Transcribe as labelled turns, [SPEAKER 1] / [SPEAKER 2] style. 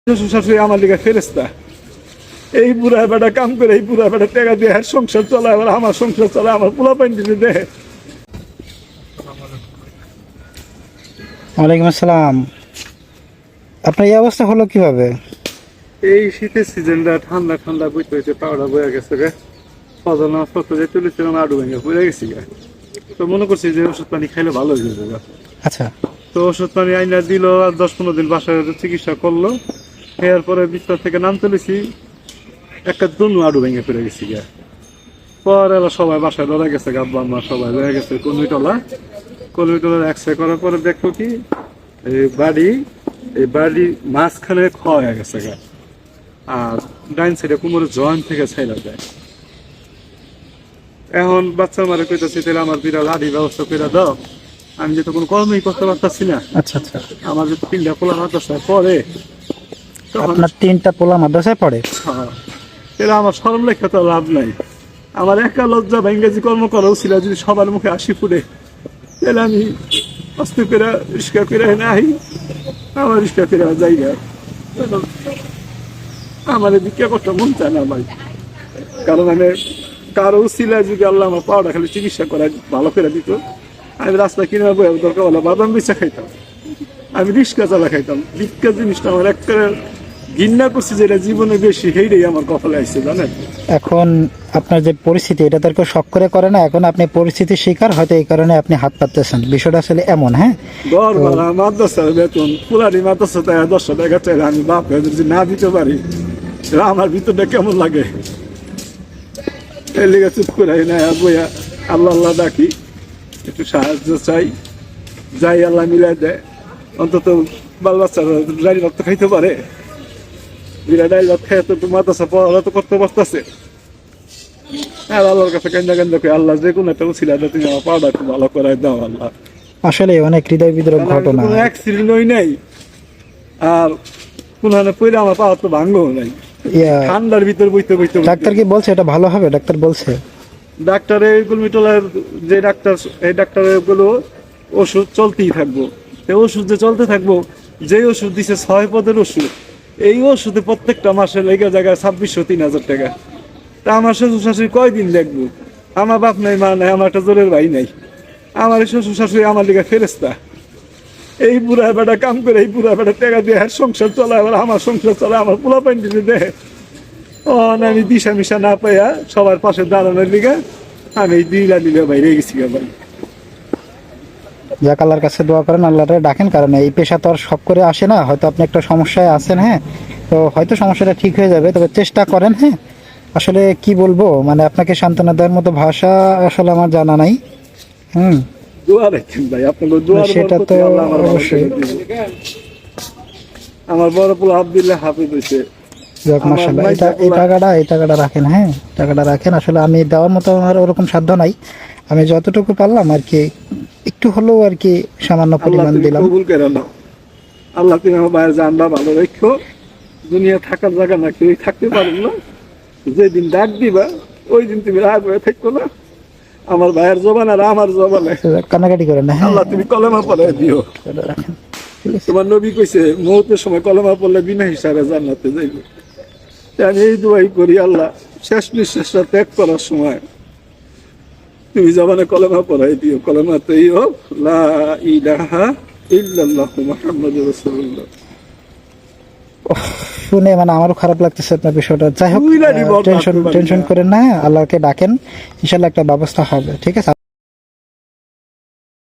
[SPEAKER 1] শ্বশুর আমার লিগে ফেরেস্তা। এই বুড়া বেটা কাম করে এই বুড়া বেটা টাকা দিয়ে সংসার চলায়, আবার আমার সংসার চলায়, আমার পোলা পাইন দিতে দেয়।
[SPEAKER 2] ওয়ালাইকুম আসসালাম। আপনার এই অবস্থা হলো কিভাবে?
[SPEAKER 1] এই শীতের সিজনটা ঠান্ডা ঠান্ডা বইতে হইতে পাউডার বয়ে গেছে গে, ফজল নামাজ পড়তে যে তুলেছিলাম আডু ভেঙে পড়ে গেছি গে। তো মনে করছি যে ওষুধ পানি খাইলে ভালো হয়ে যাবে গা।
[SPEAKER 2] আচ্ছা,
[SPEAKER 1] তো ওষুধ পানি আইনা দিল, আর 10-15 দিন বাসায় চিকিৎসা করলো। এরপরে বিছনা থেকে নাম তুলেছি, একটা দুনু আডু ভেঙে পড়ে গেছি গে। পরে সবাই বাসায় ধরে গেছে, আব্বা আম্মা সবাই ধরে গেছে কলমিটলার এক্সরে করার পরে দেখো কি এই বাড়ি মাঝখানে ক্ষয় হয়ে গেছে গা, আর ডাইন সাইডে কোমরের জয়েন্ট থেকে ছাইলা যায়। এখন বাচ্চার মারে কইতাছি তাহলে আমার বিড়াল হাড়ি ব্যবস্থা করে দাও। আমি যে তো কোনো কর্মই করতে পারতাছি না।
[SPEAKER 2] আচ্ছা আচ্ছা।
[SPEAKER 1] আমার যে 3টা পোলা মাদ্রাসায় পড়ে,
[SPEAKER 2] আপনার 3টা পোলা মাদ্রাসায় পড়ে?
[SPEAKER 1] তাহলে আমার শরম লেখা তো লাভ নাই। আমার একা লজ্জা বা ইংরেজি কর্ম করা ছিল, যদি সবার মুখে 80 ফুটে, তাহলে আমি অস্তে করে রিস্কা করে নাই, আমার রিস্কা করে যাই না। আমার ভিক্ষা করতে মন চায় না ভাই, কারণ আমি কারো ছিল যদি আল্লাহ আমার পাওয়াটা খালি চিকিৎসা করা ভালো করে দিত, আমি রাস্তা কিনে বই দরকার হলে বাদাম বেচা খাইতাম, আমি রিক্সা চালা খাইতাম। ভিক্ষা জিনিসটা আমার একটা ঘৃণা করছি, যেটা জীবনে বেশি, সেইটাই আমার কপালে আসছে জানেন।
[SPEAKER 2] এখন আপনার যে পরিস্থিতি, এটা তো কেউ শখ করে না, এখন আপনি পরিস্থিতির শিকার, হয়তো এই কারণে আপনি হাত পাততেছেন। বিষয়টা আসলে এমন। হ্যাঁ,
[SPEAKER 1] ঘর ভাড়া, মাদ্রাসার বেতন, পুরানি মাদ্রাসা তাই 10 টাকা চাইলে আমি বাপ যদি না দিতে পারি, আমার ভিতরটা কেমন লাগে। এর লেগে চুপ করে না বইয়া আল্লাহ আল্লাহ ডাকি, একটু সাহায্য চাই, যাই আল্লাহ মিলাই দেয়। অন্তত বাল বাচ্চারা ডাইল ভাত খাইতে পারে, বিরা ডাইল ভাত খাই তো মাদ্রাসা পড়াশোনা তো করতে পারতেছে। আর আল্লাহর কাছে কান্দা করে, আল্লাহ যে কোনো একটা উছিলা দাও, তুমি আমার পাওয়াটা একটু ভালো করাই দাও আল্লাহ।
[SPEAKER 2] আসলে অনেক হৃদয় বিদারক ঘটনা।
[SPEAKER 1] কোনো অ্যাক্সিডেন্ট হই নাই, আর কোনো পয়লা আমার পাওয়ার তো ভাঙ্গও নাই। ঠান্ডার ভিতর বইতে
[SPEAKER 2] ডাক্তার কি বলছে এটা ভালো হবে? ডাক্তার বলছে,
[SPEAKER 1] ডাক্তারে গুলমিটলার যে ডাক্তার, এই ডাক্তারের গুলো ওষুধ চলতেই থাকবো। এই ওষুধ যে চলতে থাকবো, যে ওষুধ দিছে 6 পদের ওষুধ, এই ওষুধে প্রত্যেকটা মাসে লেগে জায়গায় 2600-3000 টাকা। তা আমার শ্বশুর শাশুড়ি কয়দিন দেখবো? আমার বাপ নাই, মা নাই, আমার একটা জোরের ভাই নাই। আমার শ্বশুর শাশুড়ি আমার লিগে ফেরেস্তা। এই বুড়া বেটা কাম করে এই বুড়া বেটা টাকা দিয়ে সংসার চলায়, আবার আমার সংসার চলায়, আমার পোলা পাইন দিতে দেয়। আমি দিশা মিশা না পাইয়া সবার পাশে দাঁড়ানোর লিগে আমি দিলা বাইরে গেছি ভাই।
[SPEAKER 2] যাক, আল্লাহর কাছে দোয়া করেন, আল্লাহরে ডাকেন, কারণ এই পেশা তো আর শখ করে আসে না। হয়তো আপনি একটা সমস্যায় আছেন, হ্যাঁ, তো হয়তো সমস্যাটা ঠিক হয়ে যাবে, তবে চেষ্টা করেন। হ্যাঁ, আসলে কি বলবো, মানে আপনাকে সান্ত্বনা দেওয়ার মতো ভাষা আসলে আমার জানা নাই।
[SPEAKER 1] দোয়া রাখেন ভাই, আপনাদের দোয়ার
[SPEAKER 2] সেটা তো অবশ্যই।
[SPEAKER 1] আমার বড় পোলা আব্দুল্লাহ হাফিজ হইছে।
[SPEAKER 2] যাক, মাশাআল্লাহ। এই টাকাটা রাখেন। হ্যাঁ, টাকাটা রাখেন। আসলে আমি দেওয়ার মতো আমার ওরকম সাধ্য নাই, আমি যতটুকু পারলাম আর কি, একটু হলেও আর কি সামান্য পরিমাণ দিলাম।
[SPEAKER 1] কবুল করে নাও আল্লাহ, তুমি আমার ভাইয়ের জানলা ভালো রেখো। দুনিয়া থাকার জায়গা না, কেউ থাকতে পারেন না। যেদিন ডাক দিবা ওই দিন তুমি রাগ হয়ে থাকো না। আমার ভাইয়ের জবান আর আমার জবানে
[SPEAKER 2] কান্নাকাটি করেন না।
[SPEAKER 1] আল্লাহ তুমি কলেমা পড়ে দিও। তোমার নবী কইছে মৌতের সময় কলেমা পড়লে বিনা হিসাবে জান্নাতে যাইবে। আমি এই দোয়াই করি, আল্লাহ শেষ নিঃশ্বাসটা ত্যাগ করার সময় তুমি জবানে কলেমা পড়াই দিও। কলেমাতে লা ইলাহা ইল্লাল্লাহু মুহাম্মাদুর রাসূলুল্লাহ।
[SPEAKER 2] শুনে মানে আমারও খারাপ লাগতেছে আপনার বিষয়টা। যাই হোক, টেনশন করেন না, আল্লাহকে ডাকেন, ইনশাআল্লাহ একটা ব্যবস্থা হবে। ঠিক আছে।